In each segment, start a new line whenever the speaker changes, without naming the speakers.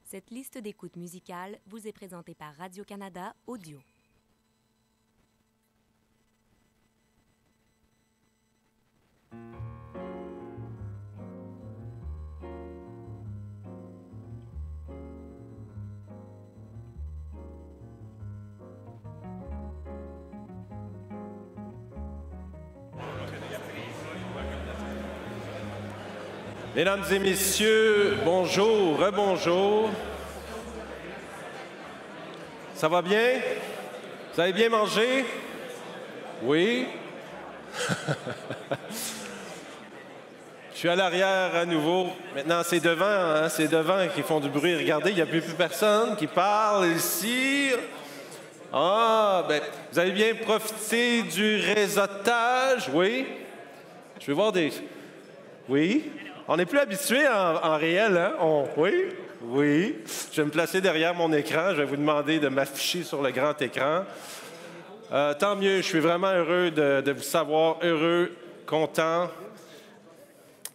Cette liste d'écoute musicale vous est présentée par Radio-Canada Audio.
Mesdames et messieurs, bonjour, rebonjour. Ça va bien? Vous avez bien mangé? Oui? Je suis à l'arrière à nouveau. Maintenant, c'est devant, hein? C'est devant qui font du bruit. Regardez, il n'y a plus personne qui parle ici. Ah, ben, vous avez bien profité du réseautage? Oui? Je vais voir des... Oui? On n'est plus habitué en réel, hein? Oui? Oui. Je vais me placer derrière mon écran. Je vais vous demander de m'afficher sur le grand écran. Tant mieux, je suis vraiment heureux de vous savoir, heureux, content.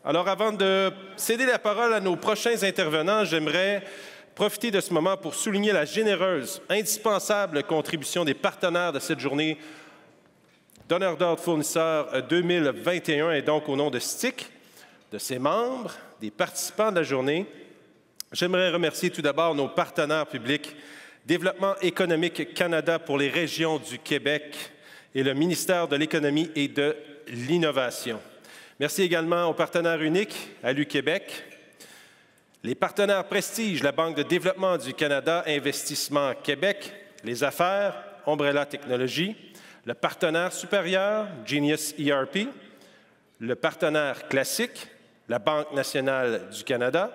Alors, avant de céder la parole à nos prochains intervenants, j'aimerais profiter de ce moment pour souligner la généreuse, indispensable contribution des partenaires de cette journée d'honneur d'ordre fournisseur 2021 et donc au nom de STIC, de ses membres, des participants de la journée. J'aimerais remercier tout d'abord nos partenaires publics, Développement économique Canada pour les régions du Québec et le ministère de l'Économie et de l'Innovation. Merci également aux partenaires uniques, ALU Québec, les partenaires Prestige, la Banque de développement du Canada, Investissement Québec, les affaires, Umbrella Technologies, le partenaire supérieur, Genius ERP, le partenaire classique, la Banque nationale du Canada,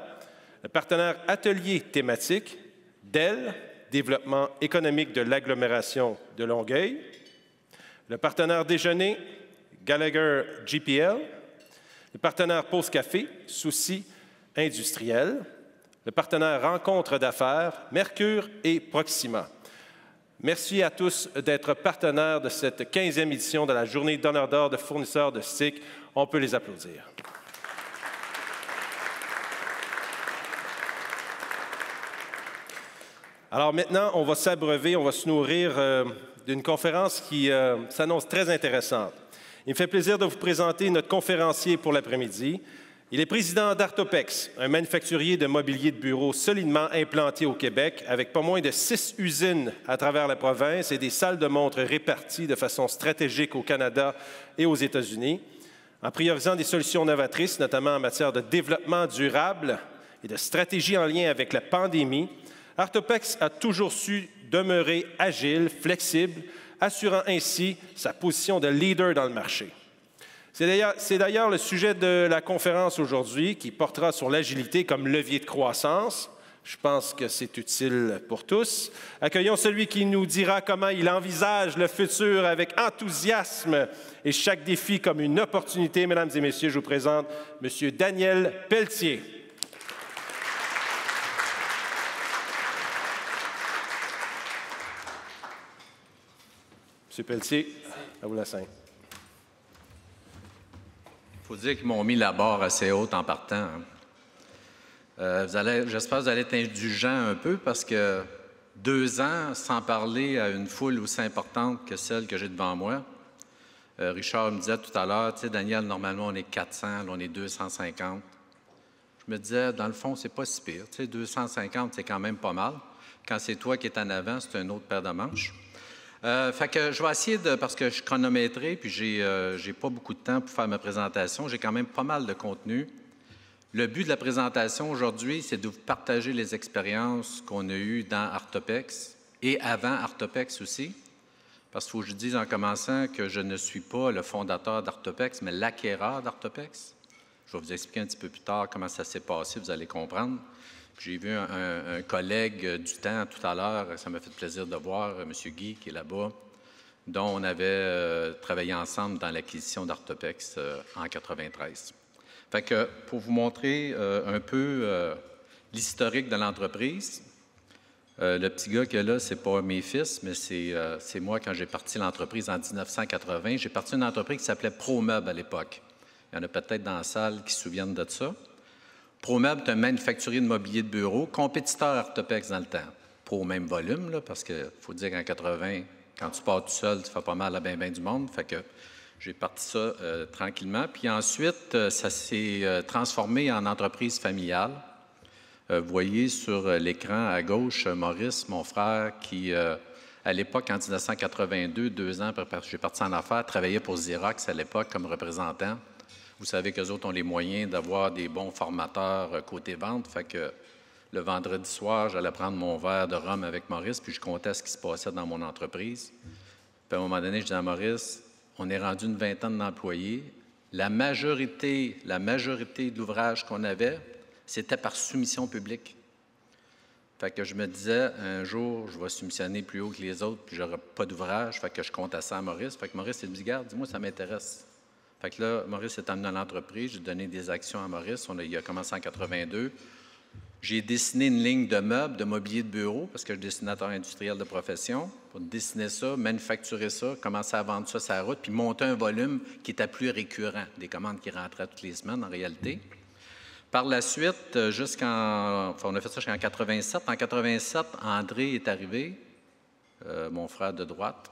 le partenaire atelier thématique, Dell, développement économique de l'agglomération de Longueuil, le partenaire déjeuner, Gallagher GPL, le partenaire Pause Café, Souci industriel, le partenaire Rencontre d'affaires, Mercure et Proxima. Merci à tous d'être partenaires de cette 15e édition de la Journée d'honneur d'ordre de fournisseurs de STIC. On peut les applaudir. Alors maintenant, on va s'abreuver, on va se nourrir d'une conférence qui s'annonce très intéressante. Il me fait plaisir de vous présenter notre conférencier pour l'après-midi. Il est président d'Artopex, un manufacturier de mobilier de bureau solidement implanté au Québec, avec pas moins de 6 usines à travers la province et des salles de montre réparties de façon stratégique au Canada et aux États-Unis, en priorisant des solutions novatrices, notamment en matière de développement durable et de stratégie en lien avec la pandémie. Artopex a toujours su demeurer agile, flexible, assurant ainsi sa position de leader dans le marché. C'est d'ailleurs le sujet de la conférence aujourd'hui qui portera sur l'agilité comme levier de croissance. Je pense que c'est utile pour tous. Accueillons celui qui nous dira comment il envisage le futur avec enthousiasme et chaque défi comme une opportunité. Mesdames et messieurs, je vous présente M. Daniel Pelletier. M. Pelletier, à vous la scène.
Il faut dire qu'ils m'ont mis la barre assez haute en partant. J'espère que vous allez être indulgents un peu parce que 2 ans sans parler à une foule aussi importante que celle que j'ai devant moi. Richard me disait tout à l'heure, tu sais, Daniel, normalement, on est 400, là, on est 250. Je me disais, dans le fond, c'est pas si pire. Tu sais, 250, c'est quand même pas mal. Quand c'est toi qui es en avant, c'est une autre paire de manches. Fait que je vais essayer parce que je suis chronométré, puis j'ai pas beaucoup de temps pour faire ma présentation. J'ai quand même pas mal de contenu. Le but de la présentation aujourd'hui, c'est de vous partager les expériences qu'on a eues dans Artopex et avant Artopex aussi. Parce qu'il faut que je dise en commençant que je ne suis pas le fondateur d'Artopex, mais l'acquéreur d'Artopex. Je vais vous expliquer un petit peu plus tard comment ça s'est passé, vous allez comprendre. J'ai vu un collègue du temps tout à l'heure, ça m'a fait plaisir de voir, M. Guy, qui est là-bas, dont on avait travaillé ensemble dans l'acquisition d'Artopex en 1993. Fait que pour vous montrer un peu l'historique de l'entreprise, le petit gars qu'il y a là, c'est pas mes fils, mais c'est moi quand j'ai parti l'entreprise en 1980. J'ai parti une entreprise qui s'appelait ProMeuble à l'époque. Il y en a peut-être dans la salle qui se souviennent de ça. ProMeuble est un manufacturier de mobilier de bureau, compétiteur Artopex dans le temps. Pas au même volume, là, parce qu'il faut dire qu'en 80, quand tu pars tout seul, tu fais pas mal à bien du monde. Fait que j'ai parti ça tranquillement. Puis ensuite, ça s'est transformé en entreprise familiale. Vous voyez sur l'écran à gauche, Maurice, mon frère, qui, à l'époque, en 1982, 2 ans après que j'ai parti en affaires, travaillait pour Xerox à l'époque comme représentant. Vous savez qu'eux autres ont les moyens d'avoir des bons formateurs côté vente. Fait que le vendredi soir, j'allais prendre mon verre de rhum avec Maurice, puis je comptais ce qui se passait dans mon entreprise. Puis à un moment donné, je dis à Maurice, on est rendu une vingtaine d'employés. La majorité de l'ouvrage qu'on avait, c'était par soumission publique. Fait que je me disais, un jour, je vais soumissionner plus haut que les autres, puis j'aurai pas d'ouvrage. Fait que je comptais ça à Maurice. Fait que Maurice, il me dit, garde, dis-moi, ça m'intéresse. Fait que là, Maurice est amené dans l'entreprise. J'ai donné des actions à Maurice. Il a commencé en 82. J'ai dessiné une ligne de meubles, de mobilier de bureau, parce que je suis dessinateur industriel de profession, pour dessiner ça, manufacturer ça, commencer à vendre ça sur la route, puis monter un volume qui était plus récurrent, des commandes qui rentraient toutes les semaines en réalité. Par la suite, on a fait ça jusqu'en 87. En 87, André est arrivé, mon frère de droite.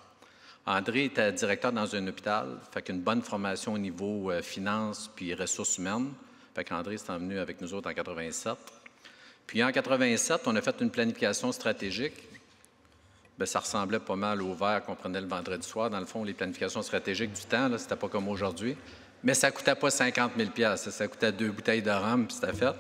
André était directeur dans un hôpital, fait qu'une bonne formation au niveau finances puis ressources humaines. Fait qu'André s'est venu avec nous autres en 87. Puis en 87, on a fait une planification stratégique. Bien, ça ressemblait pas mal au verre qu'on prenait le vendredi soir. Dans le fond, les planifications stratégiques du temps, là, c'était pas comme aujourd'hui. Mais ça ne coûtait pas 50 000 $. Ça coûtait 2 bouteilles de rhum, puis c'était fait.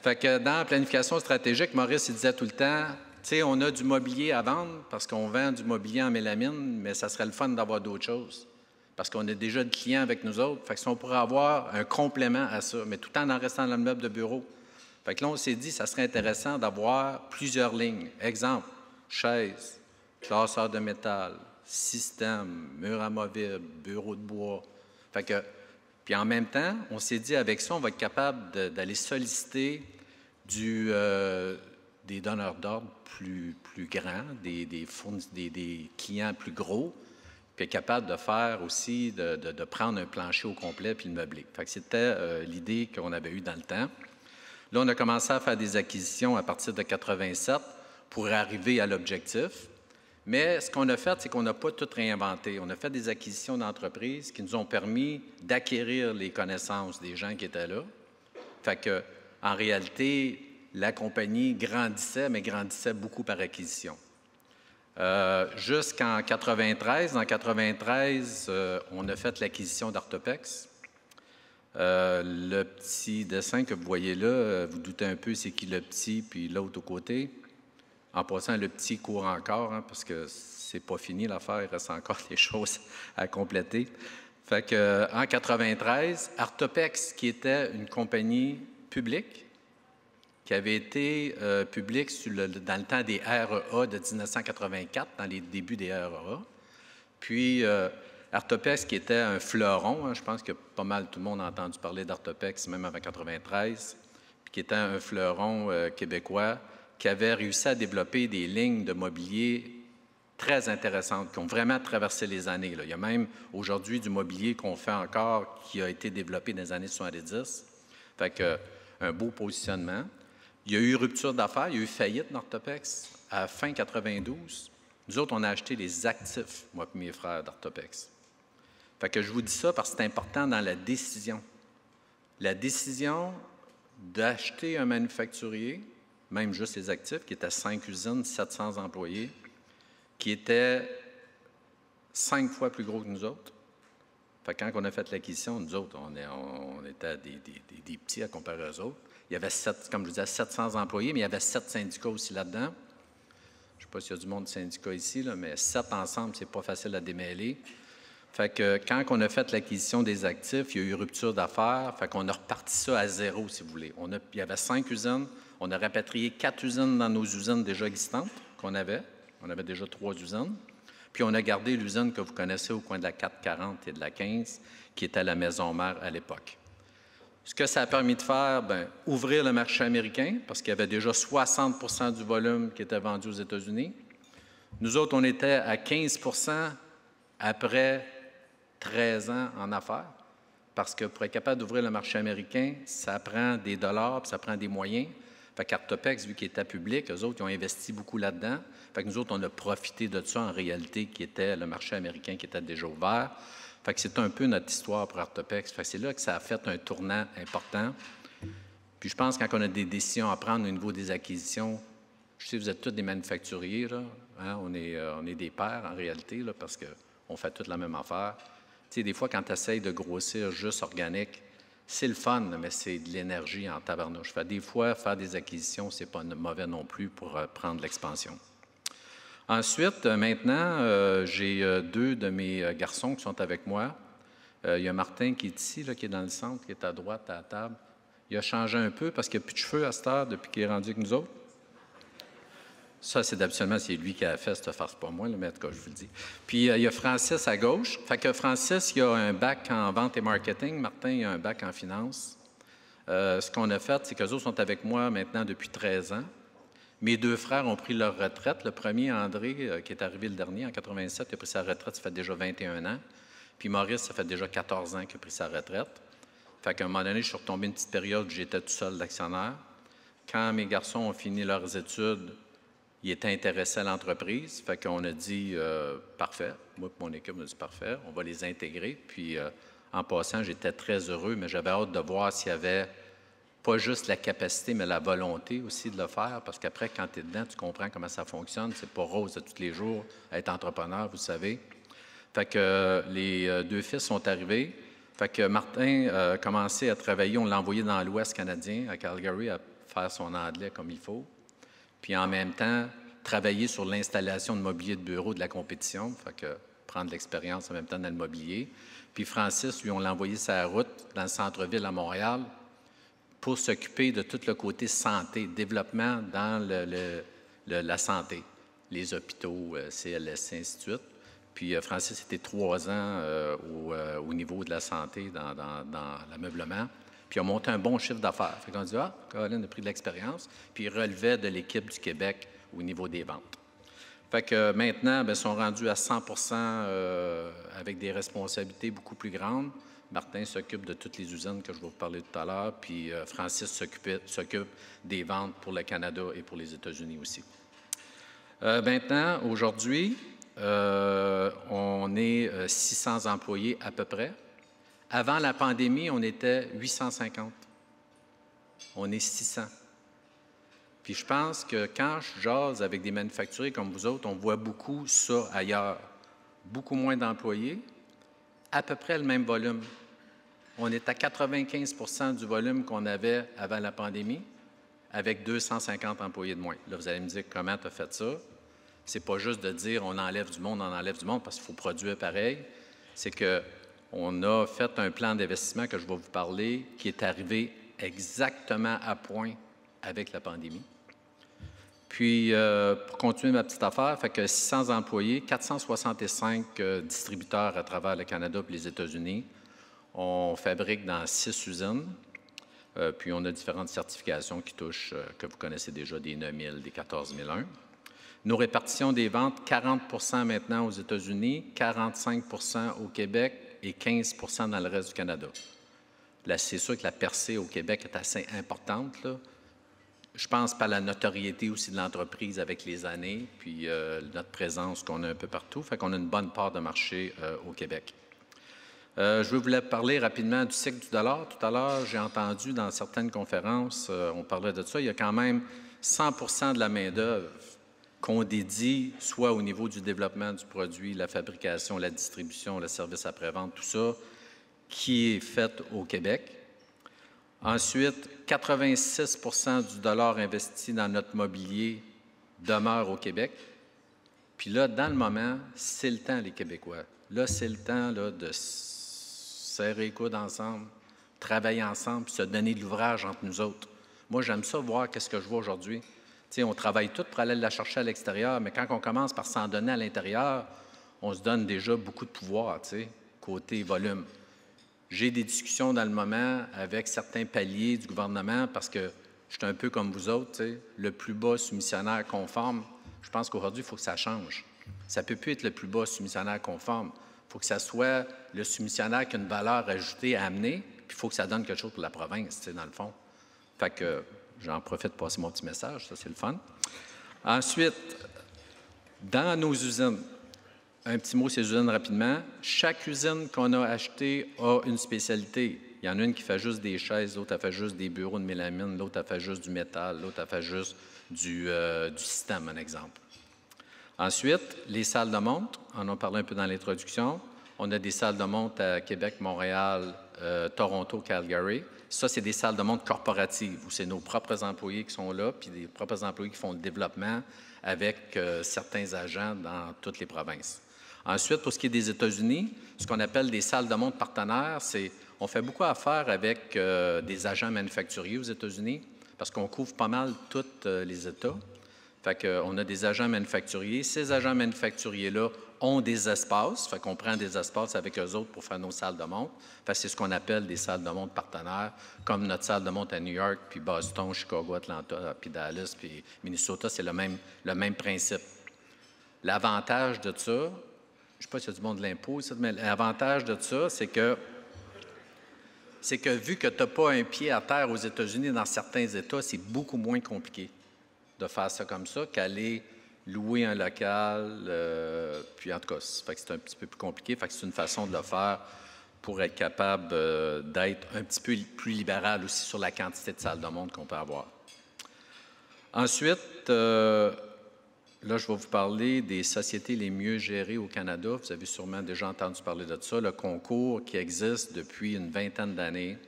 Fait que dans la planification stratégique, Maurice, il disait tout le temps, tu sais, on a du mobilier à vendre parce qu'on vend du mobilier en mélamine, mais ça serait le fun d'avoir d'autres choses. Parce qu'on a déjà des clients avec nous autres. Fait que si on pourrait avoir un complément à ça, mais tout en restant dans le meuble de bureau. Fait que là, on s'est dit, ça serait intéressant d'avoir plusieurs lignes. Exemple, chaises, classeurs de métal, système, mur amovible, bureau de bois. Fait que, puis en même temps, on s'est dit, avec ça, on va être capable d'aller solliciter des donneurs d'ordre plus grands, des clients plus gros, puis être capable de faire aussi, de prendre un plancher au complet puis le meubler. Fait que c'était l'idée qu'on avait eue dans le temps. Là, on a commencé à faire des acquisitions à partir de 87 pour arriver à l'objectif. Mais ce qu'on a fait, c'est qu'on n'a pas tout réinventé. On a fait des acquisitions d'entreprises qui nous ont permis d'acquérir les connaissances des gens qui étaient là. Fait que, en réalité, la compagnie grandissait, mais grandissait beaucoup par acquisition. Jusqu'en 93. En 93, on a fait l'acquisition d'Artopex. Le petit dessin que vous voyez là, vous doutez un peu c'est qui le petit, puis l'autre au côté. En passant, le petit court encore, hein, parce que c'est pas fini l'affaire, il reste encore des choses à compléter. Fait que, en 93, Artopex, qui était une compagnie publique, qui avait été publique dans le temps des REA de 1984, dans les débuts des REA. Puis, Artopex, qui était un fleuron, hein, je pense que pas mal tout le monde a entendu parler d'Artopex, même avant 93, puis qui était un fleuron québécois, qui avait réussi à développer des lignes de mobilier très intéressantes, qui ont vraiment traversé les années. Là. Il y a même aujourd'hui du mobilier qu'on fait encore qui a été développé dans les années 70. Fait que, un beau positionnement. Il y a eu rupture d'affaires, il y a eu faillite d'Artopex à fin 92. Nous autres, on a acheté les actifs, moi et mes frères d'Artopex. Fait que je vous dis ça parce que c'est important dans la décision. La décision d'acheter un manufacturier, même juste les actifs, qui était 5 usines, 700 employés, qui était 5 fois plus gros que nous autres. Fait que quand on a fait l'acquisition, nous autres, on était des petits à comparer aux autres. Il y avait, comme je vous disais, 700 employés, mais il y avait 7 syndicats aussi là-dedans. Je ne sais pas s'il y a du monde de syndicats ici, là, mais 7 ensemble, c'est pas facile à démêler. Fait que quand on a fait l'acquisition des actifs, il y a eu rupture d'affaires. Fait qu'on a reparti ça à zéro, si vous voulez. Il y avait 5 usines. On a rapatrié 4 usines dans nos usines déjà existantes qu'on avait. On avait déjà 3 usines. Puis on a gardé l'usine que vous connaissez au coin de la 440 et de la 15, qui était la maison mère à l'époque. Ce que ça a permis de faire, bien, ouvrir le marché américain, parce qu'il y avait déjà 60 % du volume qui était vendu aux États-Unis. Nous autres, on était à 15 % après 13 ans en affaires. parce que pour être capable d'ouvrir le marché américain, ça prend des dollars, puis ça prend des moyens. Fait qu'Artopex, vu qu'il était public, eux autres, ils ont investi beaucoup là-dedans. Fait que nous autres, on a profité de ça en réalité, qui était le marché américain qui était déjà ouvert. Fait que c'est un peu notre histoire pour Artopex. Fait que c'est là que ça a fait un tournant important. Puis je pense que quand on a des décisions à prendre au niveau des acquisitions, je sais que vous êtes tous des manufacturiers, là. Hein? On est des pairs en réalité, là, parce qu'on fait toute la même affaire. Tu sais, des fois, quand tu essayes de grossir juste organique, c'est le fun, mais c'est de l'énergie en tabarnouche. Fait des fois, faire des acquisitions, c'est pas mauvais non plus pour prendre l'expansion. Ensuite, maintenant, j'ai deux de mes garçons qui sont avec moi. Il y a Martin qui est ici, là, qui est dans le centre, qui est à droite à la table. Il a changé un peu parce qu'il n'y a plus de cheveux à cette heure depuis qu'il est rendu avec nous autres. Ça, c'est absolument, c'est lui qui a fait cette farce, pas moi, mais en tout cas, je vous le dis. Puis, il y a Francis à gauche. Fait que Francis, il a un bac en vente et marketing. Martin, il a un bac en finance. Ce qu'on a fait, c'est qu'eux autres sont avec moi maintenant depuis 13 ans. Mes deux frères ont pris leur retraite. Le premier, André, qui est arrivé le dernier, en 87, il a pris sa retraite, ça fait déjà 21 ans. Puis Maurice, ça fait déjà 14 ans qu'il a pris sa retraite. Fait qu'à un moment donné, je suis retombé une petite période où j'étais tout seul d'actionnaire. Quand mes garçons ont fini leurs études, ils étaient intéressés à l'entreprise. Fait qu'on a dit parfait. Moi et mon équipe, on a dit parfait, on va les intégrer. Puis en passant, j'étais très heureux, mais j'avais hâte de voir s'il y avait pas juste la capacité, mais la volonté aussi de le faire. Parce qu'après, quand tu es dedans, tu comprends comment ça fonctionne. C'est pas rose de tous les jours être entrepreneur, vous savez. Fait que les deux fils sont arrivés. Fait que Martin a commencé à travailler. On l'a envoyé dans l'Ouest canadien, à Calgary, à faire son anglais comme il faut. Puis en même temps, travailler sur l'installation de mobilier de bureau de la compétition, fait que prendre l'expérience en même temps dans le mobilier. Puis Francis, lui, on l'a envoyé sur la route dans le centre-ville à Montréal pour s'occuper de tout le côté santé, développement dans la santé, les hôpitaux, CLSC, ainsi de suite. Puis Francis était 3 ans au niveau de la santé dans l'ameublement. Puis il a monté un bon chiffre d'affaires. Fait qu'on dit, Colin a pris de l'expérience, puis il relevait de l'équipe du Québec au niveau des ventes. Fait que maintenant, bien, ils sont rendus à 100% avec des responsabilités beaucoup plus grandes. Martin s'occupe de toutes les usines que je vais vous parler tout à l'heure, puis Francis s'occupe des ventes pour le Canada et pour les États-Unis aussi. Maintenant, aujourd'hui, on est 600 employés à peu près. Avant la pandémie, on était 850. On est 600. Puis je pense que quand je jase avec des manufacturiers comme vous autres, on voit beaucoup ça ailleurs. Beaucoup moins d'employés, à peu près le même volume. On est à 95% du volume qu'on avait avant la pandémie, avec 250 employés de moins. Là, vous allez me dire comment tu as fait ça. C'est pas juste de dire on enlève du monde, parce qu'il faut produire pareil. C'est que on a fait un plan d'investissement que je vais vous parler qui est arrivé exactement à point avec la pandémie. Puis, pour continuer ma petite affaire, fait que 600 employés, 465 distributeurs à travers le Canada et les États-Unis. On fabrique dans 6 usines. Puis, on a différentes certifications qui touchent, que vous connaissez déjà, des 9000, des 14001. Nos répartitions des ventes, 40 % maintenant aux États-Unis, 45 % au Québec et 15 % dans le reste du Canada. Là, c'est sûr que la percée au Québec est assez importante, là. Je pense par la notoriété aussi de l'entreprise avec les années, puis notre présence qu'on a un peu partout. Fait qu'on a une bonne part de marché au Québec. Je veux vous parler rapidement du cycle du dollar. Tout à l'heure, j'ai entendu dans certaines conférences, on parlait de ça, il y a quand même 100 % de la main-d'œuvre qu'on dédie, soit au niveau du développement du produit, la fabrication, la distribution, le service après-vente, tout ça, qui est fait au Québec. Ensuite, 86 % du dollar investi dans notre mobilier demeure au Québec. Puis là, dans le moment, c'est le temps, les Québécois. Là, c'est le temps là, de serrer les coudes ensemble, travailler ensemble, puis se donner de l'ouvrage entre nous autres. Moi, j'aime ça voir qu'est-ce que je vois aujourd'hui. T'sais, on travaille tout pour aller la chercher à l'extérieur, mais quand on commence par s'en donner à l'intérieur, on se donne déjà beaucoup de pouvoir, côté volume. J'ai des discussions dans le moment avec certains paliers du gouvernement parce que je suis un peu comme vous autres, le plus bas soumissionnaire conforme. Je pense qu'aujourd'hui, il faut que ça change. Ça ne peut plus être le plus bas soumissionnaire conforme. Il faut que ça soit le soumissionnaire qui a une valeur ajoutée à amener, puis il faut que ça donne quelque chose pour la province, tu sais, dans le fond. Fait que j'en profite pour passer mon petit message, ça c'est le fun. Ensuite, dans nos usines, un petit mot sur les usines rapidement. Chaque usine qu'on a achetée a une spécialité. Il y en a une qui fait juste des chaises, l'autre, elle fait juste des bureaux de mélamine, l'autre, elle fait juste du métal, l'autre, elle fait juste du système, un exemple. Ensuite, les salles de montre, on en a parlé un peu dans l'introduction. On a des salles de montre à Québec, Montréal, Toronto, Calgary. Ça, c'est des salles de montre corporatives où c'est nos propres employés qui sont là, puis des propres employés qui font le développement avec certains agents dans toutes les provinces. Ensuite, pour ce qui est des États-Unis, ce qu'on appelle des salles de montre partenaires, c'est on fait beaucoup affaire avec des agents manufacturiers aux États-Unis parce qu'on couvre pas mal tous les États. Fait qu'on a des agents manufacturiers. Ces agents manufacturiers-là ont des espaces. Fait qu'on prend des espaces avec eux autres pour faire nos salles de montre. Fait que c'est ce qu'on appelle des salles de montre partenaires, comme notre salle de montre à New York, puis Boston, Chicago, Atlanta, puis Dallas, puis Minnesota. C'est le même principe. L'avantage de ça, je ne sais pas s'il y a du monde de l'impôt, mais l'avantage de ça, c'est que vu que tu n'as pas un pied à terre aux États-Unis, dans certains États, c'est beaucoup moins compliqué de faire ça comme ça qu'aller louer un local. Puis en tout cas, fait que c'est un petit peu plus compliqué. Fait que c'est une façon de le faire pour être capable d'être un petit peu plus libéral aussi sur la quantité de salles de montre qu'on peut avoir. Ensuite, là, je vais vous parler des sociétés les mieux gérées au Canada. Vous avez sûrement déjà entendu parler de ça. Le concours qui existe depuis une vingtaine d'années,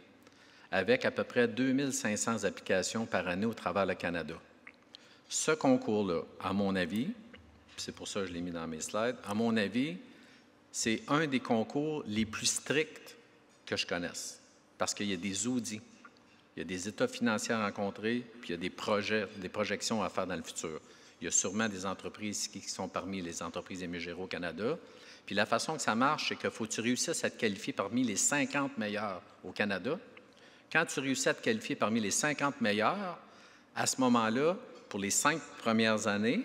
avec à peu près 2500 applications par année au travers le Canada. Ce concours-là, à mon avis, c'est pour ça que je l'ai mis dans mes slides, à mon avis, c'est un des concours les plus stricts que je connaisse. Parce qu'il y a des audits, il y a des états financiers à rencontrer, puis il y a des projets, des projections à faire dans le futur. Il y a sûrement des entreprises qui sont parmi les entreprises les mieux gérées au Canada. Puis la façon que ça marche, c'est qu'il faut que tu réussisses à te qualifier parmi les 50 meilleurs au Canada. Quand tu réussis à te qualifier parmi les 50 meilleurs, à ce moment-là, pour les 5 premières années,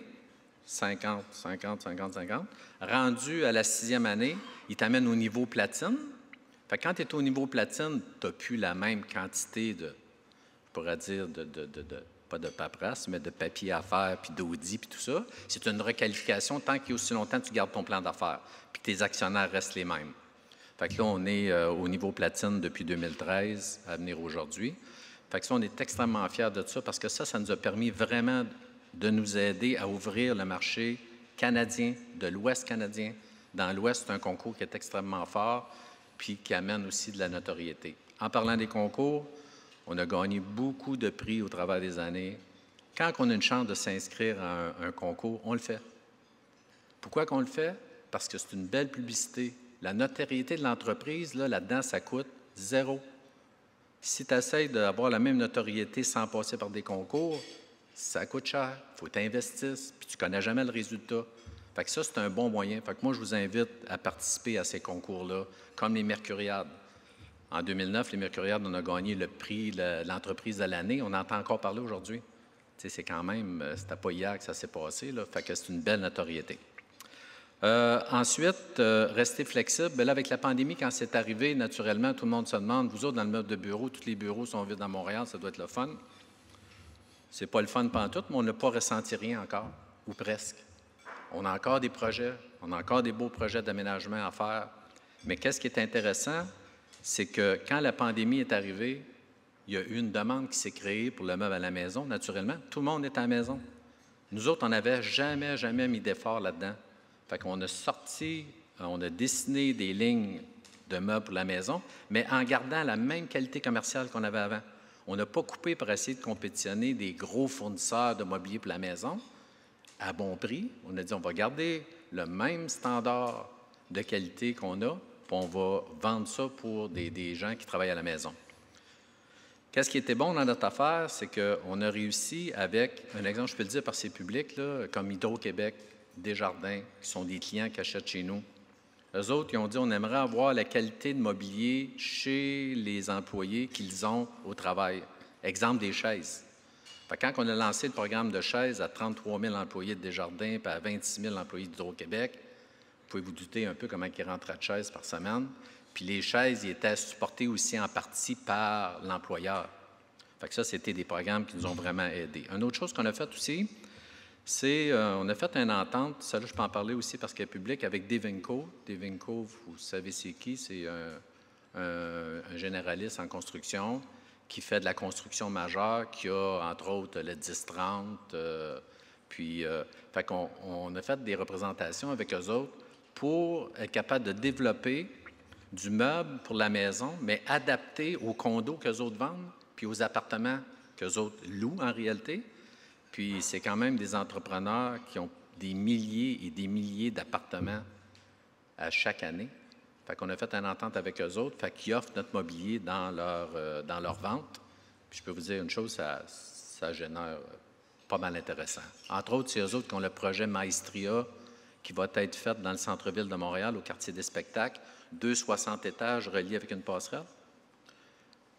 50, 50, 50, 50, rendu à la 6e année, ils t'amènent au niveau platine. Fait que quand tu es au niveau platine, tu n'as plus la même quantité de, je pourrais dire, pas de paperasse, mais de papier à faire, puis d'audit, puis tout ça. C'est une requalification tant qu'il y a aussi longtemps que tu gardes ton plan d'affaires, puis que tes actionnaires restent les mêmes. Fait que là, on est au niveau platine depuis 2013 à venir aujourd'hui. Fait que ça, on est extrêmement fiers de ça parce que ça nous a permis vraiment de nous aider à ouvrir le marché canadien, de l'Ouest canadien. Dans l'Ouest, c'est un concours qui est extrêmement fort puis qui amène aussi de la notoriété. En parlant des concours, on a gagné beaucoup de prix au travers des années. Quand on a une chance de s'inscrire à un concours, on le fait. Pourquoi qu'on le fait? Parce que c'est une belle publicité. La notoriété de l'entreprise, là-dedans, ça coûte 0. Si tu essaies d'avoir la même notoriété sans passer par des concours, ça coûte cher. Il faut que tu investisses, puis tu ne connais jamais le résultat. Fait que ça, c'est un bon moyen. Fait que moi, je vous invite à participer à ces concours-là, comme les Mercuriades. En 2009, les Mercuriades, on a gagné le prix de l'entreprise de l'année. On entend encore parler aujourd'hui. Tu sais, c'est quand même, c'était pas hier que ça s'est passé, là. Fait que c'est une belle notoriété. Ensuite, rester flexible. Bien là, avec la pandémie, quand c'est arrivé, naturellement, tout le monde se demande, vous autres, dans le meuble de bureau, tous les bureaux sont vides à Montréal, ça doit être le fun. C'est pas le fun pantoute, mais on n'a pas ressenti rien encore, ou presque. On a encore des projets, on a encore des beaux projets d'aménagement à faire. Mais qu'est-ce qui est intéressant, c'est que quand la pandémie est arrivée, il y a eu une demande qui s'est créée pour le meuble à la maison, naturellement. Tout le monde est à la maison. Nous autres, on n'avait jamais mis d'effort là-dedans. Fait qu'on a sorti, on a dessiné des lignes de meubles pour la maison, mais en gardant la même qualité commerciale qu'on avait avant. On n'a pas coupé pour essayer de compétitionner des gros fournisseurs de mobilier pour la maison à bon prix. On a dit, on va garder le même standard de qualité qu'on a, puis on va vendre ça pour des gens qui travaillent à la maison. Qu'est-ce qui était bon dans notre affaire, c'est qu'on a réussi avec, un exemple, je peux le dire par ces publics, là, comme Hydro-Québec, Desjardins, qui sont des clients qui achètent chez nous. Eux autres, ils ont dit, on aimerait avoir la qualité de mobilier chez les employés qu'ils ont au travail. Exemple, des chaises. Fait que quand on a lancé le programme de chaises à 33 000 employés de Desjardins et à 26 000 employés d'Hydro-Québec, pouvez vous douter un peu comment il rentrait de chaises par semaine. Puis les chaises, ils étaient supportées aussi en partie par l'employeur. Fait que ça, c'était des programmes qui nous ont vraiment aidés. Une autre chose qu'on a fait aussi, c'est on a fait une entente, ça là, je peux en parler aussi parce qu'elle est publique, avec Devinco. Devinco, vous savez c'est qui? C'est un généraliste en construction qui fait de la construction majeure, qui a, entre autres, le 10-30. Fait qu'on a fait des représentations avec eux autres pour être capable de développer du meuble pour la maison, mais adapté aux condos qu'eux autres vendent, puis aux appartements qu'eux autres louent en réalité. Puis c'est quand même des entrepreneurs qui ont des milliers et des milliers d'appartements à chaque année. Fait qu'on a fait une entente avec eux autres, fait qu'ils offrent notre mobilier dans leur vente. Puis je peux vous dire une chose, ça génère pas mal intéressant. Entre autres, c'est eux autres qui ont le projet Maestria qui va être fait dans le centre-ville de Montréal, au quartier des spectacles, 260 étages reliés avec une passerelle.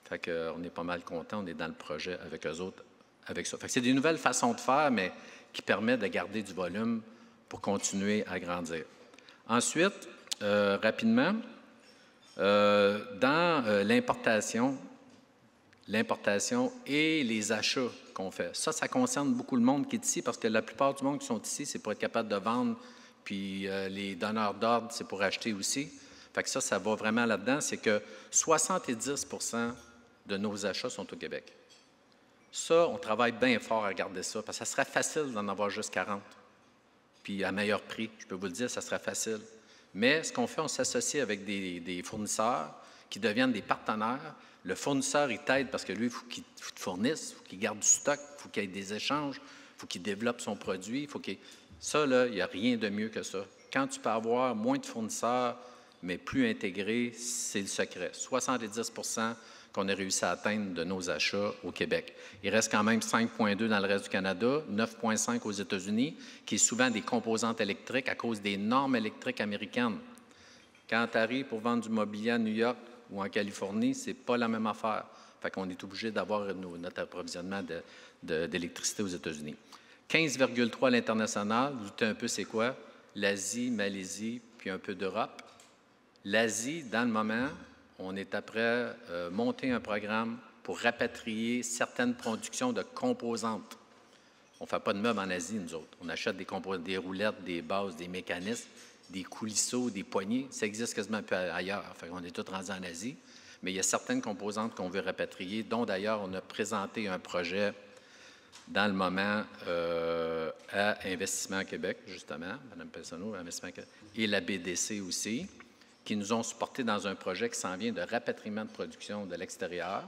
Fait qu'on est pas mal contents, on est dans le projet avec eux autres, avec ça. Fait que c'est des nouvelles façons de faire, mais qui permettent de garder du volume pour continuer à grandir. Ensuite, rapidement, dans l'importation et les achats qu'on fait. Ça concerne beaucoup le monde qui est ici, parce que la plupart du monde qui sont ici, c'est pour être capable de vendre, puis les donneurs d'ordre, c'est pour acheter aussi. Fait que ça va vraiment là-dedans, c'est que 70 de nos achats sont au Québec. Ça, on travaille bien fort à garder ça, parce que ça serait facile d'en avoir juste 40, puis à meilleur prix. Je peux vous le dire, ça serait facile. Mais ce qu'on fait, on s'associe avec des fournisseurs qui deviennent des partenaires. Le fournisseur, il t'aide parce que lui, il faut qu'il te fournisse, il faut qu'il garde du stock, il faut qu'il y ait des échanges, il faut qu'il développe son produit. Ça, là, il n'y a rien de mieux que ça. Quand tu peux avoir moins de fournisseurs, mais plus intégrés, c'est le secret. 70 qu'on a réussi à atteindre de nos achats au Québec. Il reste quand même 5,2 dans le reste du Canada, 9,5 aux États-Unis, qui est souvent des composantes électriques à cause des normes électriques américaines. Quand tu arrives pour vendre du mobilier à New York ou en Californie, c'est pas la même affaire. Fait qu'on est obligé d'avoir notre approvisionnement d'électricité aux États-Unis. 15,3 à l'international, vous doutez un peu c'est quoi? L'Asie, Malaisie, puis un peu d'Europe. L'Asie, dans le moment, on est après monter un programme pour rapatrier certaines productions de composantes. On ne fait pas de meubles en Asie, nous autres. On achète des roulettes, des bases, des mécanismes, des coulisseaux, des poignées. Ça existe quasiment un peu ailleurs. Fait qu'on est tous rendus en Asie. Mais il y a certaines composantes qu'on veut rapatrier, dont d'ailleurs on a présenté un projet dans le moment à Investissement Québec, justement, Mme Pelsonneau, Investissement Québec, et la BDC aussi, qui nous ont supportés dans un projet qui s'en vient de rapatriement de production de l'extérieur.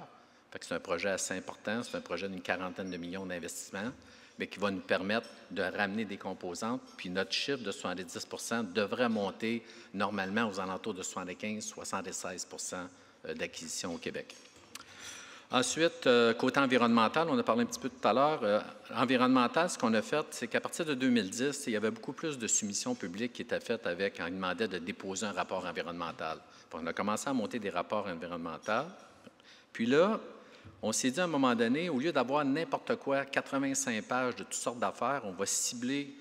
C'est un projet assez important, c'est un projet d'une 40aine de millions d'investissements, mais qui va nous permettre de ramener des composantes. Puis notre chiffre de 70 devrait monter normalement aux alentours de 75-76 d'acquisition au Québec. Ensuite, côté environnemental, on a parlé un petit peu tout à l'heure. Environnemental, ce qu'on a fait, c'est qu'à partir de 2010, il y avait beaucoup plus de soumissions publiques qui étaient faites avec, on demandait de déposer un rapport environnemental. On a commencé à monter des rapports environnementaux. Puis là, on s'est dit à un moment donné, au lieu d'avoir n'importe quoi, 85 pages de toutes sortes d'affaires, on va cibler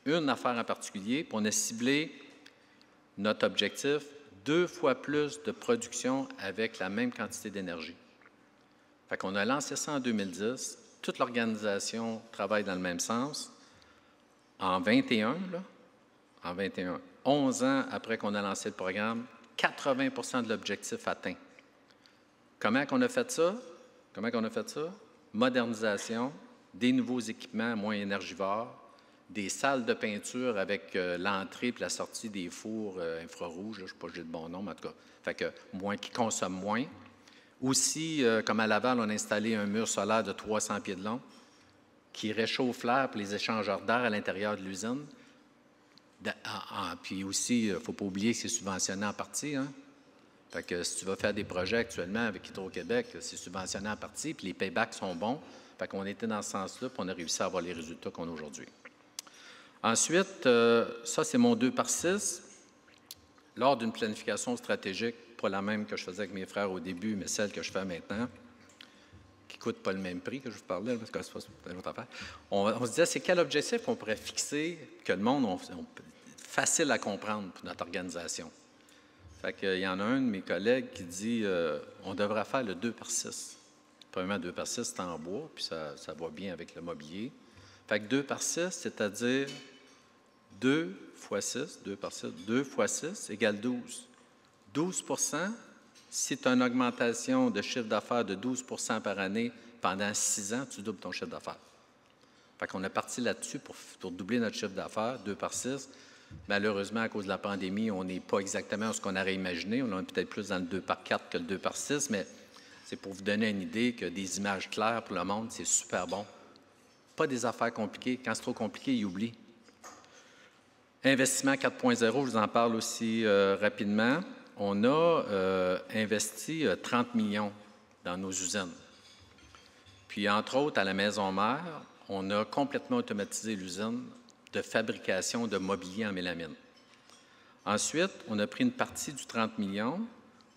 une affaire en particulier, puis on a ciblé notre objectif 2 fois plus de production avec la même quantité d'énergie. Fait qu'on a lancé ça en 2010. Toute l'organisation travaille dans le même sens. En 21, 11 ans après qu'on a lancé le programme, 80 de l'objectif atteint. Comment qu'on a fait ça? Modernisation, des nouveaux équipements moins énergivores, des salles de peinture avec l'entrée et la sortie des fours infrarouges, je ne sais pas si j'ai le bon nom, mais en tout cas, fait que qui consomment moins. Aussi, comme à Laval, on a installé un mur solaire de 300 pieds de long qui réchauffe l'air pour les échangeurs d'air à l'intérieur de l'usine. Puis aussi, il ne faut pas oublier que c'est subventionné en partie. Hein? Fait que si tu vas faire des projets actuellement avec Hydro-Québec, c'est subventionné en partie, puis les paybacks sont bons. Fait qu'on était dans ce sens-là, puis on a réussi à avoir les résultats qu'on a aujourd'hui. Ensuite, ça, c'est mon 2/6. Lors d'une planification stratégique, pas la même que je faisais avec mes frères au début, mais celle que je fais maintenant, qui ne coûte pas le même prix que je vous parlais, parce que c'est une autre affaire. On se disait, c'est quel objectif qu'on pourrait fixer que le monde facile à comprendre pour notre organisation. Fait qu'il y en a un de mes collègues qui dit on devrait faire le 2 par 6. Premièrement, 2 par 6, c'est en bois, puis ça va bien avec le mobilier. Fait que 2 par 6, c'est-à-dire 2 fois 6, 2 par 6, 2 fois 6 égale 12. 12 si tu as une augmentation de chiffre d'affaires de 12 par année pendant 6 ans, tu doubles ton chiffre d'affaires. Fait qu'on est parti là-dessus pour doubler notre chiffre d'affaires, 2 par 6. Malheureusement, à cause de la pandémie, on n'est pas exactement ce qu'on aurait imaginé. On est peut-être plus dans le 2 par 4 que le 2 par 6, mais c'est pour vous donner une idée que des images claires pour le monde, c'est super bon. Pas des affaires compliquées. Quand c'est trop compliqué, ils oublient. Investissement 4.0, je vous en parle aussi rapidement. On a investi 30 millions dans nos usines. Puis, entre autres, à la maison mère, on a complètement automatisé l'usine de fabrication de mobilier en mélamine. Ensuite, on a pris une partie du 30 millions.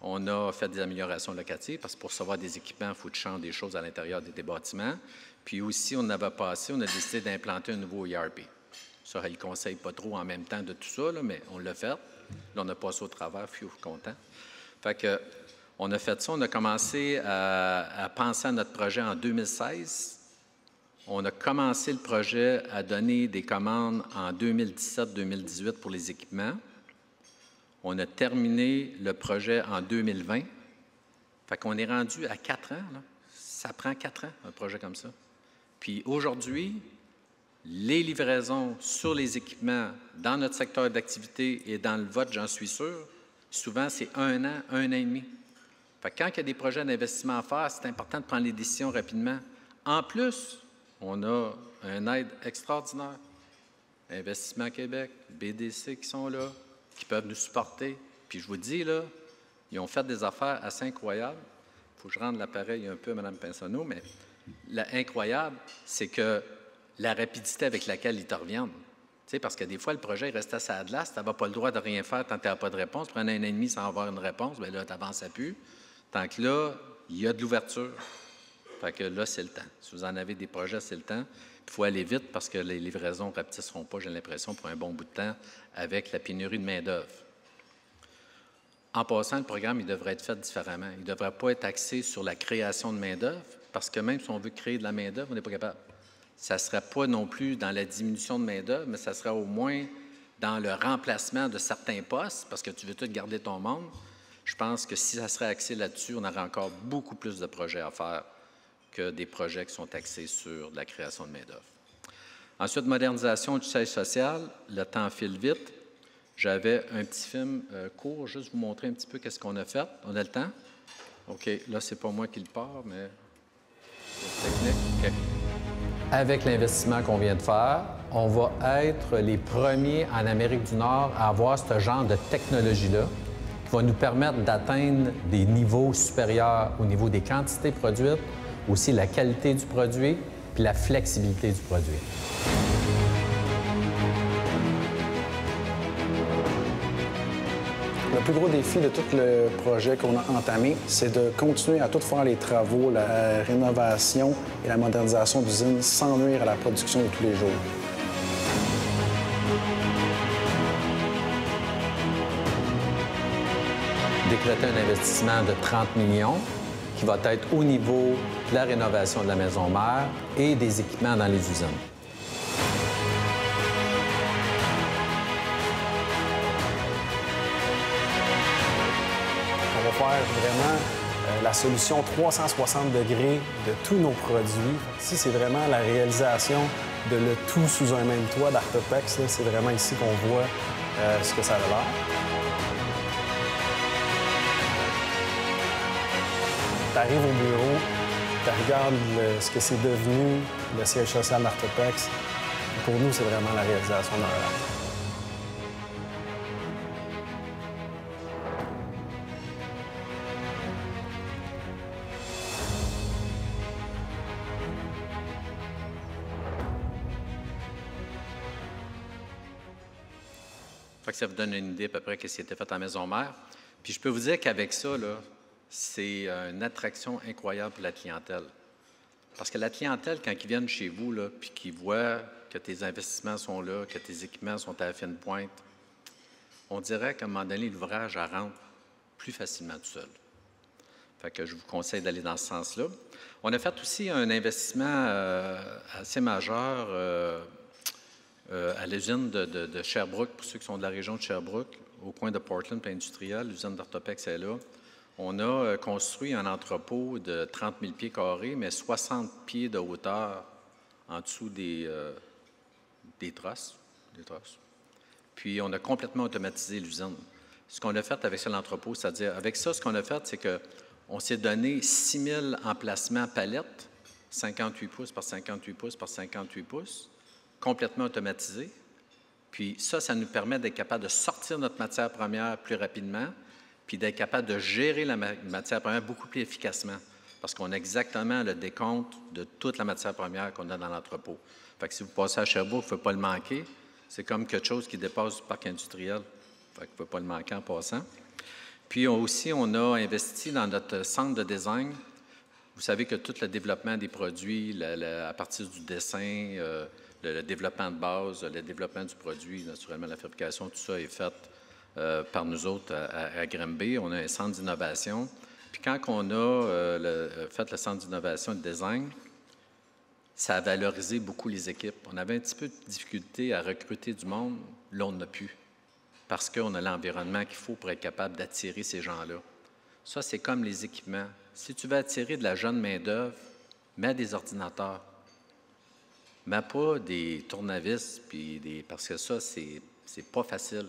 On a fait des améliorations locatives parce que pour recevoir des équipements, il faut changer des choses à l'intérieur des bâtiments. Puis aussi, on avait passé, on a décidé d'implanter un nouveau ERP. Ça, il ne conseille pas trop en même temps de tout ça, là, mais on l'a fait. Là, on a passé au travers, je suis content. Fait que, on a fait ça, on a commencé à penser à notre projet en 2016. On a commencé le projet à donner des commandes en 2017-2018 pour les équipements. On a terminé le projet en 2020. Fait qu'on est rendu à 4 ans. Là. Ça prend 4 ans, un projet comme ça. Puis aujourd'hui, les livraisons sur les équipements dans notre secteur d'activité et dans le vote, j'en suis sûr, souvent c'est 1 an, 1 an et demi. Fait que quand il y a des projets d'investissement à faire, c'est important de prendre les décisions rapidement. En plus, on a une aide extraordinaire. Investissement Québec, BDC qui sont là, qui peuvent nous supporter. Puis je vous dis, là, ils ont fait des affaires assez incroyables. Il faut que je rende l'appareil un peu à Mme Pinsonneau, mais incroyable, c'est que la rapidité avec laquelle ils te reviennent. Tu sais, parce que des fois, le projet il reste à sa glace, tu n'avais pas le droit de rien faire tant que tu n'as pas de réponse. Prendre 1 an et demi sans avoir une réponse, bien là, tu n'avances plus. Tant que là, il y a de l'ouverture. Fait que là, c'est le temps. Si vous en avez des projets, c'est le temps. Il faut aller vite parce que les livraisons ne rapetisseront pas, j'ai l'impression, pour un bon bout de temps avec la pénurie de main-d'œuvre. En passant, le programme, il devrait être fait différemment. Il ne devrait pas être axé sur la création de main-d'œuvre parce que même si on veut créer de la main-d'œuvre, on n'est pas capable. Ça ne serait pas non plus dans la diminution de main-d'œuvre, mais ça serait au moins dans le remplacement de certains postes parce que tu veux tout garder ton monde. Je pense que si ça serait axé là-dessus, on aurait encore beaucoup plus de projets à faire que des projets qui sont axés sur la création de main-d'œuvre. Ensuite, modernisation du siège social. Le temps file vite. J'avais un petit film court, juste vous montrer un petit peu qu'est-ce qu'on a fait. On a le temps? OK, là, c'est pas moi qui le pars, mais c'est technique. OK. Avec l'investissement qu'on vient de faire, on va être les premiers en Amérique du Nord à avoir ce genre de technologie-là qui va nous permettre d'atteindre des niveaux supérieurs au niveau des quantités produites, aussi la qualité du produit, puis la flexibilité du produit.
Le plus gros défi de tout le projet qu'on a entamé, c'est de continuer à tout faire les travaux, la rénovation et la modernisation d'usines sans nuire à la production de tous les jours.
Décréter un investissement de 30 millions qui va être au niveau de la rénovation de la maison mère et des équipements dans les usines.
On va faire vraiment la solution 360 degrés de tous nos produits. Ici, c'est vraiment la réalisation de le tout sous un même toit d'Artopex. C'est vraiment ici qu'on voit ce que ça a l'air. Tu arrives au bureau, tu regardes ce que c'est devenu, le siège social d'Artopex. Pour nous, c'est vraiment la réalisation d'un rêve.
Fait que ça vous donne une idée à peu près de ce qui était fait à la maison mère. Puis je peux vous dire qu'avec ça, là, c'est une attraction incroyable pour la clientèle. Parce que la clientèle, quand ils viennent chez vous, là, puis qu'ils voient que tes investissements sont là, que tes équipements sont à la fine pointe, on dirait qu'à un moment donné, l'ouvrage rentre plus facilement tout seul. Fait que je vous conseille d'aller dans ce sens-là. On a fait aussi un investissement assez majeur à l'usine de Sherbrooke, pour ceux qui sont de la région de Sherbrooke, au coin de Portland, puis industriel. L'usine d'Orthopex est là. On a construit un entrepôt de 30 000 pieds carrés, mais 60 pieds de hauteur en dessous des trosses. Puis, on a complètement automatisé l'usine. Ce qu'on a fait avec cet entrepôt, c'est-à-dire, avec ça, ce qu'on a fait, c'est qu'on s'est donné 6 000 emplacements palettes, 58 pouces par 58 pouces par 58 pouces, complètement automatisés. Puis ça nous permet d'être capable de sortir notre matière première plus rapidement, puis d'être capable de gérer la matière première beaucoup plus efficacement, parce qu'on a exactement le décompte de toute la matière première qu'on a dans l'entrepôt. Fait que si vous passez à Sherbrooke, il ne faut pas le manquer. C'est comme quelque chose qui dépasse du parc industriel. Fait qu'il ne faut pas le manquer en passant. Puis aussi, on a investi dans notre centre de design. Vous savez que tout le développement des produits, à partir du dessin, le développement de base, le développement du produit, naturellement la fabrication, tout ça est fait par nous autres à Granby. On a un centre d'innovation. Puis quand on a fait le centre d'innovation et de design, ça a valorisé beaucoup les équipes. On avait un petit peu de difficulté à recruter du monde. Là, on n'a plus. Parce qu'on a l'environnement qu'il faut pour être capable d'attirer ces gens-là. Ça, c'est comme les équipements. Si tu veux attirer de la jeune main-d'œuvre, mets des ordinateurs. Mets pas des tournevis, parce que ça, c'est pas facile.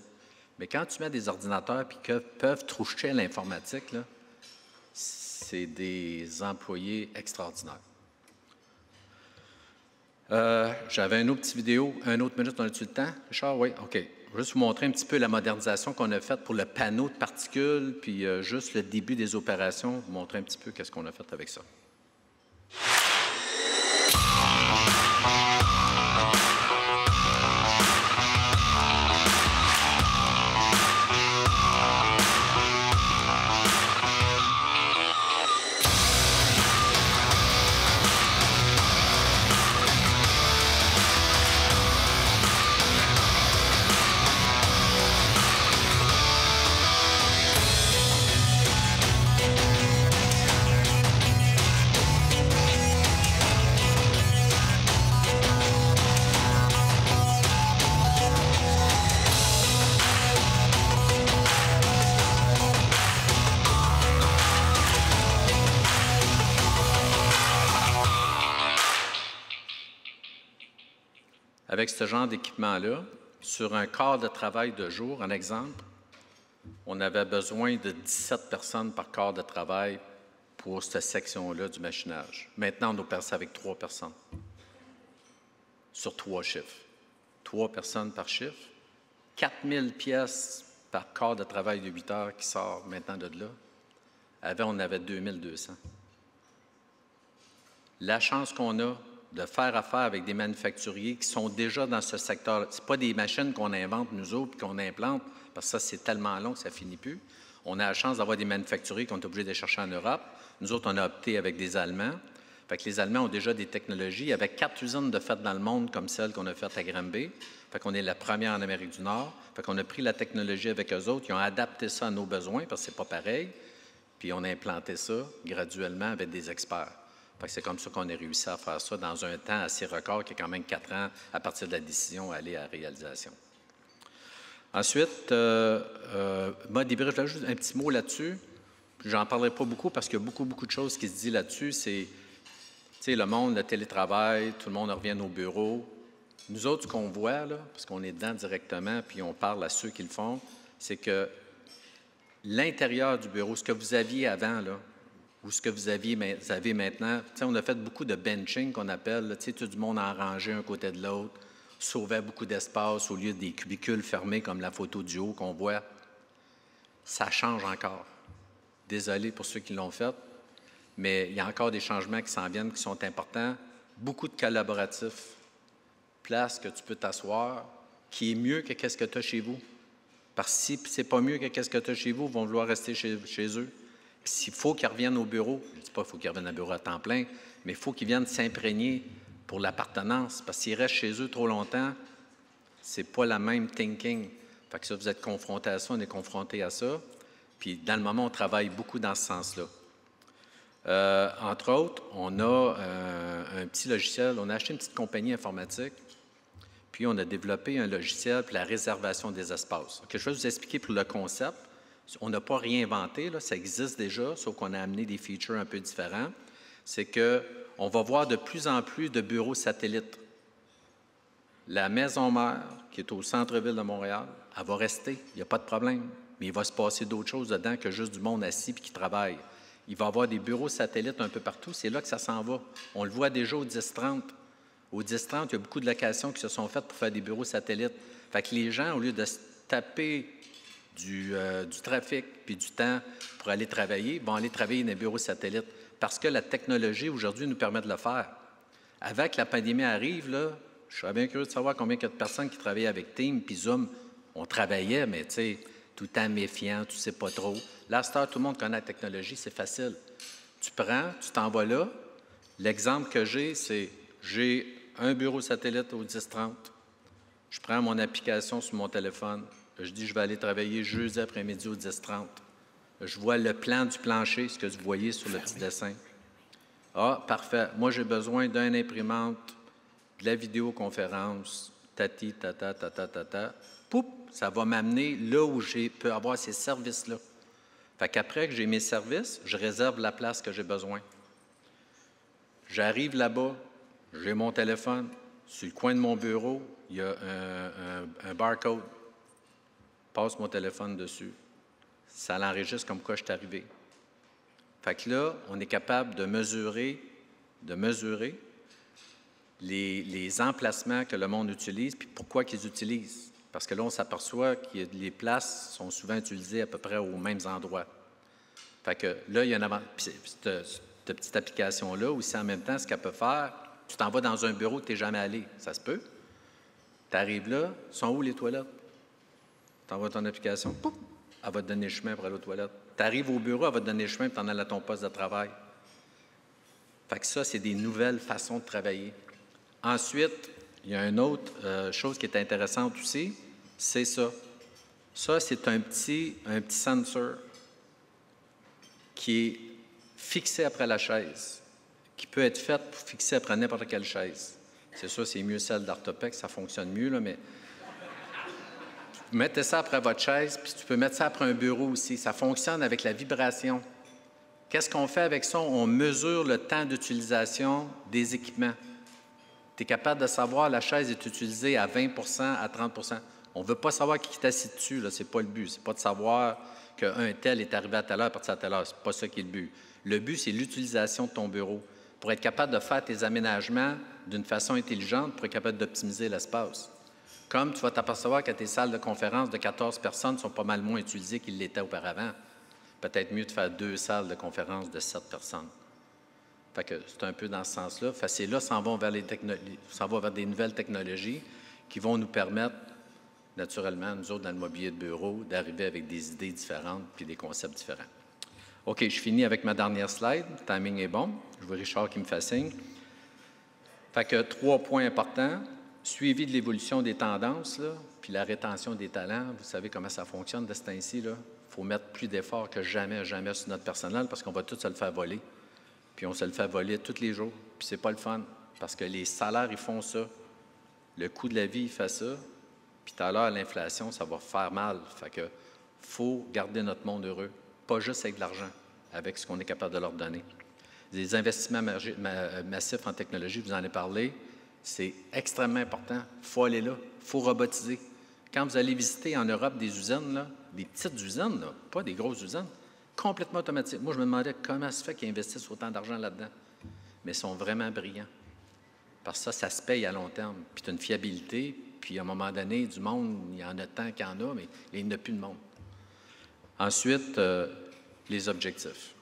Mais quand tu mets des ordinateurs puis qu'ils peuvent toucher l'informatique, là, c'est des employés extraordinaires. J'avais une autre petite vidéo, une autre minute, on a-tu le temps? Richard, oui? OK. Je vais juste vous montrer un petit peu la modernisation qu'on a faite pour le panneau de particules, puis juste le début des opérations, vous montrer un petit peu qu'est-ce qu'on a fait avec ça. Avec ce genre d'équipement-là, sur un quart de travail de jour, un exemple, on avait besoin de 17 personnes par quart de travail pour cette section-là du machinage. Maintenant, on opère ça avec 3 personnes sur 3 chiffres. 3 personnes par chiffre, 4 000 pièces par quart de travail de 8 heures qui sort maintenant de là. Avant, on avait 2 200. La chance qu'on a de faire affaire avec des manufacturiers qui sont déjà dans ce secteur. Ce n'est pas des machines qu'on invente, nous autres, qu'on implante, parce que ça, c'est tellement long que ça ne finit plus. On a la chance d'avoir des manufacturiers qu'on est obligés de chercher en Europe. Nous autres, on a opté avec des Allemands. Fait que les Allemands ont déjà des technologies. Il y avait 4 usines de faites dans le monde comme celle qu'on a faite à Granby. Fait qu'on est la première en Amérique du Nord. Fait qu'on a pris la technologie avec eux autres. Ils ont adapté ça à nos besoins, parce que c'est pas pareil. Puis on a implanté ça graduellement avec des experts. C'est comme ça qu'on a réussi à faire ça dans un temps assez record, qui est quand même 4 ans à partir de la décision à aller à la réalisation. Ensuite, mode hybride, là, juste un petit mot là-dessus. J'en parlerai pas beaucoup parce qu'il y a beaucoup de choses qui se disent là-dessus. C'est, tu sais, le monde, le télétravail, tout le monde revient au bureau. Nous autres, ce qu'on voit, là, parce qu'on est dedans directement, puis on parle à ceux qui le font, c'est que l'intérieur du bureau, ce que vous aviez avant, là, ou ce que vous avez maintenant. T'sais, on a fait beaucoup de benching qu'on appelle, tout du monde en rangé un côté de l'autre, sauvait beaucoup d'espace au lieu des cubicules fermés comme la photo du haut qu'on voit. Ça change encore. Désolé pour ceux qui l'ont fait, mais il y a encore des changements qui s'en viennent, qui sont importants. Beaucoup de collaboratifs, place que tu peux t'asseoir, qui est mieux que qu'est-ce que tu as chez vous. Parce que si c'est pas mieux que qu'est-ce que tu as chez vous, ils vont vouloir rester chez eux. S'il faut qu'ils reviennent au bureau, je ne dis pas qu'il faut qu'ils reviennent au bureau à temps plein, mais il faut qu'ils viennent s'imprégner pour l'appartenance. Parce que s'ils restent chez eux trop longtemps, ce n'est pas la même thinking. Fait que ça, vous êtes confronté à ça, on est confronté à ça. Puis, dans le moment, on travaille beaucoup dans ce sens-là. Entre autres, on a un petit logiciel, on a acheté une petite compagnie informatique, puis on a développé un logiciel pour la réservation des espaces. Okay, je vais vous expliquer pour le concept. On n'a pas réinventé, là, ça existe déjà, sauf qu'on a amené des features un peu différents. C'est qu'on va voir de plus en plus de bureaux satellites. La maison mère, qui est au centre-ville de Montréal, elle va rester, il n'y a pas de problème. Mais il va se passer d'autres choses dedans que juste du monde assis et qui travaille. Il va y avoir des bureaux satellites un peu partout. C'est là que ça s'en va. On le voit déjà au 10-30. Au 10-30, il y a beaucoup de locations qui se sont faites pour faire des bureaux satellites. Fait que les gens, au lieu de se taper du trafic puis du temps pour aller travailler, vont aller travailler dans des bureaux satellites parce que la technologie, aujourd'hui, nous permet de le faire. Avec la pandémie arrive, là, je serais bien curieux de savoir combien il y a de personnes qui travaillaient avec Teams puis Zoom. On travaillait, mais tu sais, tout le temps méfiant, tu ne sais pas trop. Là, à cette heure, tout le monde connaît la technologie, c'est facile. Tu prends, tu t'en vas là. L'exemple que j'ai, c'est j'ai un bureau satellite au 10-30. Je prends mon application sur mon téléphone. Je dis, je vais aller travailler jeudi après-midi au 10-30. Je vois le plan du plancher, ce que vous voyez sur le petit dessin. Ah, parfait. Moi, j'ai besoin d'une imprimante, de la vidéoconférence, tati, tata, tata, tata. Poup, ça va m'amener là où je peux avoir ces services-là. Fait qu'après que j'ai mes services, je réserve la place que j'ai besoin. J'arrive là-bas, j'ai mon téléphone. Sur le coin de mon bureau, il y a un barcode. Passe mon téléphone dessus. Ça l'enregistre comme quoi je suis arrivé. Fait que là, on est capable de mesurer les emplacements que le monde utilise puis pourquoi qu'ils utilisent. Parce que là, on s'aperçoit que les places sont souvent utilisées à peu près aux mêmes endroits. Fait que là, il y a un avantage. Cette petite application-là, aussi en même temps, ce qu'elle peut faire, tu t'en vas dans un bureau que tu n'es jamais allé. Ça se peut. Tu arrives là, sont où les toilettes? Tu envoies ton application, pouf, elle va te donner le chemin pour aller aux toilettes. Tu arrives au bureau, elle va te donner le chemin pour t'en aller à ton poste de travail. Fait que ça, c'est des nouvelles façons de travailler. Ensuite, il y a une autre chose qui est intéressante aussi, c'est ça. Ça, c'est un petit sensor qui est fixé après la chaise, qui peut être fait pour fixer après n'importe quelle chaise. C'est sûr, c'est mieux celle d'Artopex, ça fonctionne mieux, là, mais vous mettez ça après votre chaise, puis tu peux mettre ça après un bureau aussi. Ça fonctionne avec la vibration. Qu'est-ce qu'on fait avec ça? On mesure le temps d'utilisation des équipements. Tu es capable de savoir la chaise est utilisée à 20 à 30 On ne veut pas savoir qui est assis dessus, ce n'est pas le but. Ce n'est pas de savoir qu'un tel est arrivé à telle heure, parti à telle heure. Ce n'est pas ça qui est le but. Le but, c'est l'utilisation de ton bureau pour être capable de faire tes aménagements d'une façon intelligente pour être capable d'optimiser l'espace. Comme tu vas t'apercevoir que tes salles de conférence de 14 personnes sont pas mal moins utilisées qu'ils l'étaient auparavant. Peut-être mieux de faire 2 salles de conférence de 7 personnes. Fait que c'est un peu dans ce sens-là. Fait que c'est là, s'en va vers des nouvelles technologies qui vont nous permettre, naturellement, nous autres, dans le mobilier de bureau, d'arriver avec des idées différentes puis des concepts différents. OK, je finis avec ma dernière slide. Le timing est bon. Je vois Richard qui me fait signe. Fait que 3 points importants. Suivi de l'évolution des tendances, là, puis la rétention des talents. Vous savez comment ça fonctionne de ce temps-ci. Il faut mettre plus d'efforts que jamais sur notre personnel parce qu'on va tout se le faire voler. Puis on se le fait voler tous les jours. Puis c'est pas le fun parce que les salaires, ils font ça. Le coût de la vie, il fait ça. Puis tout à l'heure, l'inflation, ça va faire mal. Fait que faut garder notre monde heureux. Pas juste avec de l'argent, avec ce qu'on est capable de leur donner. Des investissements massifs en technologie, vous en avez parlé. C'est extrêmement important. Il faut aller là. Il faut robotiser. Quand vous allez visiter en Europe des usines, là, des petites usines, là, pas des grosses usines, complètement automatiques. Moi, je me demandais comment ça se fait qu'ils investissent autant d'argent là-dedans. Mais ils sont vraiment brillants. Parce que ça se paye à long terme. Puis tu as une fiabilité, puis à un moment donné, du monde, il y en a tant qu'il y en a, mais il n'y en a plus de monde. Ensuite, les objectifs.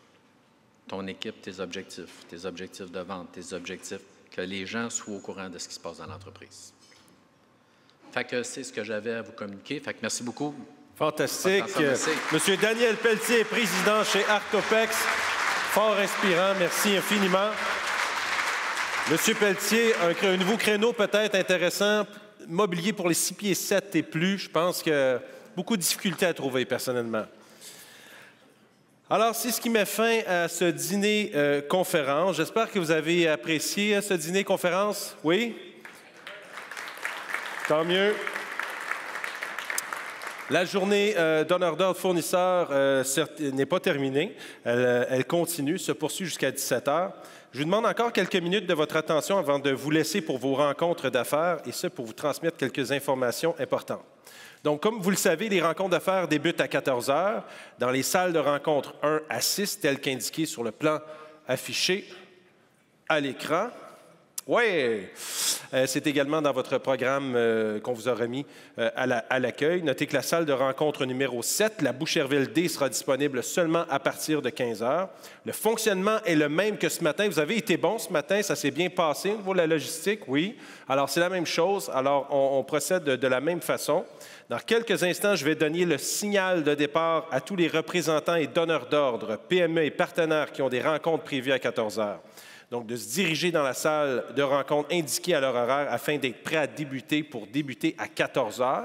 Ton équipe, tes objectifs de vente, tes objectifs, que les gens soient au courant de ce qui se passe dans l'entreprise. Fait que c'est ce que j'avais à vous communiquer. Fait que merci beaucoup.
Fantastique. Monsieur Daniel Pelletier, président chez Artopex. Fort inspirant. Merci infiniment. Monsieur Pelletier, un nouveau créneau peut-être intéressant. Mobilier pour les 6 pieds 7 et plus. Je pense que beaucoup de difficultés à trouver personnellement. Alors, c'est ce qui met fin à ce dîner-conférence. J'espère que vous avez apprécié ce dîner-conférence. Oui? Tant mieux. La journée d'honneur d'ordre fournisseur n'est pas terminée. Elle continue, se poursuit jusqu'à 17 h. Je vous demande encore quelques minutes de votre attention avant de vous laisser pour vos rencontres d'affaires, et ce, pour vous transmettre quelques informations importantes. Donc, comme vous le savez, les rencontres d'affaires débutent à 14 h dans les salles de rencontres 1 à 6, telles qu'indiquées sur le plan affiché à l'écran. Oui, c'est également dans votre programme qu'on vous a remis à l'accueil. Notez que la salle de rencontre numéro 7, la Boucherville D, sera disponible seulement à partir de 15 h. Le fonctionnement est le même que ce matin. Vous avez été bon ce matin, ça s'est bien passé au niveau de la logistique, oui. Alors, c'est la même chose. Alors, on procède de la même façon. Dans quelques instants, je vais donner le signal de départ à tous les représentants et donneurs d'ordre, PME et partenaires qui ont des rencontres prévues à 14 h. Donc, de se diriger dans la salle de rencontre indiquée à leur horaire afin d'être prêt à débuter pour débuter à 14 h.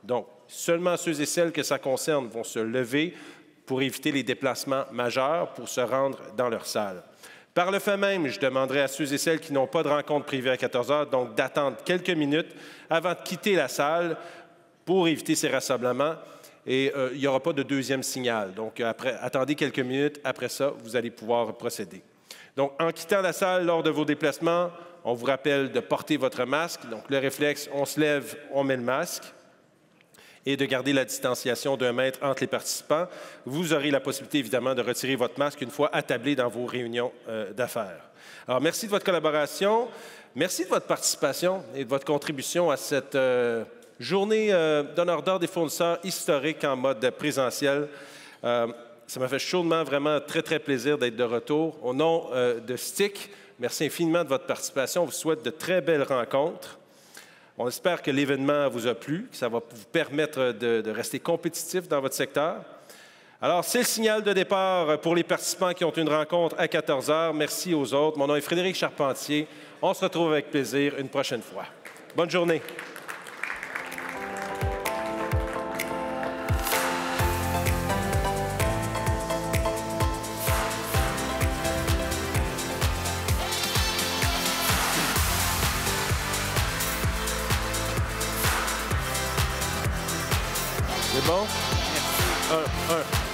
Donc, seulement ceux et celles que ça concerne vont se lever pour éviter les déplacements majeurs pour se rendre dans leur salle. Par le fait même, je demanderai à ceux et celles qui n'ont pas de rencontre prévue à 14 h, donc d'attendre quelques minutes avant de quitter la salle pour éviter ces rassemblements. Et il n'y aura pas de deuxième signal. Donc, attendez quelques minutes. Après ça, vous allez pouvoir procéder. Donc, en quittant la salle lors de vos déplacements, on vous rappelle de porter votre masque. Donc, le réflexe, on se lève, on met le masque. Et de garder la distanciation d'1 mètre entre les participants. Vous aurez la possibilité, évidemment, de retirer votre masque une fois attablé dans vos réunions d'affaires. Alors, merci de votre collaboration. Merci de votre participation et de votre contribution à cette journée d'honneur d'ordre des fournisseurs historique en mode présentiel. Ça m'a fait chaudement, vraiment très, très plaisir d'être de retour. Au nom de STIC, merci infiniment de votre participation. On vous souhaite de très belles rencontres. On espère que l'événement vous a plu, que ça va vous permettre de rester compétitif dans votre secteur. Alors, c'est le signal de départ pour les participants qui ont une rencontre à 14 h. Merci aux autres. Mon nom est Frédéric Charpentier. On se retrouve avec plaisir une prochaine fois. Bonne journée. C'est bon? 1, 1.